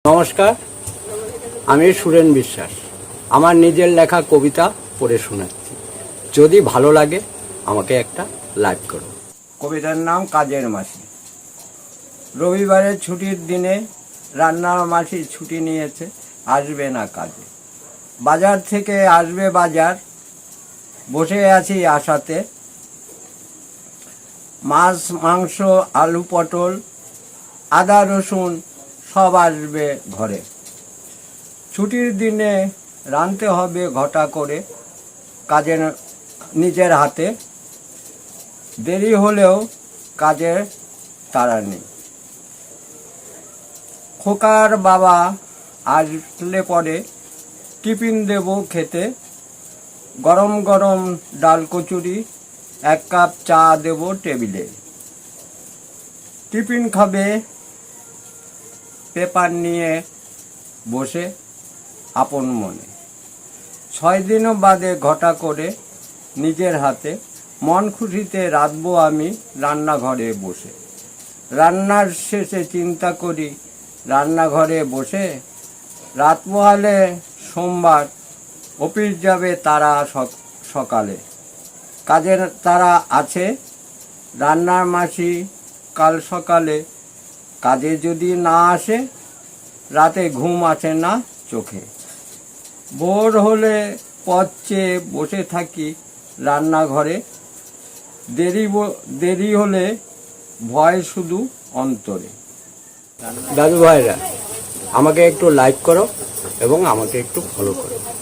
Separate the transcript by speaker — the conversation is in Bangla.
Speaker 1: নমস্কার, আমি সুরেন বিশ্বাস। আমার নিজের লেখা কবিতা পড়ে শোনাচ্ছি। যদি ভালো লাগে আমাকে একটা লাইক করো। কবিতার নাম কাজের মাসি। রবিবারের ছুটির দিনে রান্নার মাসি ছুটি নিয়েছে, আসবে না কাজে। বাজার থেকে আসবে বাজার, বসে আছি আশাতে। মাছ, মাংস, আলু, পটল, আদা, রসুন সব আসবে ঘরে। ছুটির দিনে রাঁধতে হবে ঘটা করে, কাজের নিজের হাতে। দেরি হলেও কাজের তাড়া নেই। খোকার বাবা আসলে পরে টিফিন দেব খেতে। গরম গরম ডাল কচুরি, এক কাপ চা দেব টেবিলে। টিফিন খাবে পেপার নিয়ে বসে আপন মনে। 6 দিনও বাদে ঘটা করে নিজের হাতে, মন খুশিতে রাঁধবো আমি রান্নাঘরে বসে। রান্নার শেষে চিন্তা করি রান্নাঘরে বসে, রাত পোহালে সোমবার, অফিস যাবে তারা সকালে। কাজের তারা আছে রান্নার মাসি কাল সকালে। কাজে যদি না আসে রাতে ঘুম আসে না চোখে। ভোর হলে পথ চেয়ে বসে থাকি রান্নাঘরে। দেরি হলে ভয় শুধু অন্তরে। দাদু ভাইরা, আমাকে একটু লাইক করো এবং আমাকে একটু ফলো করো।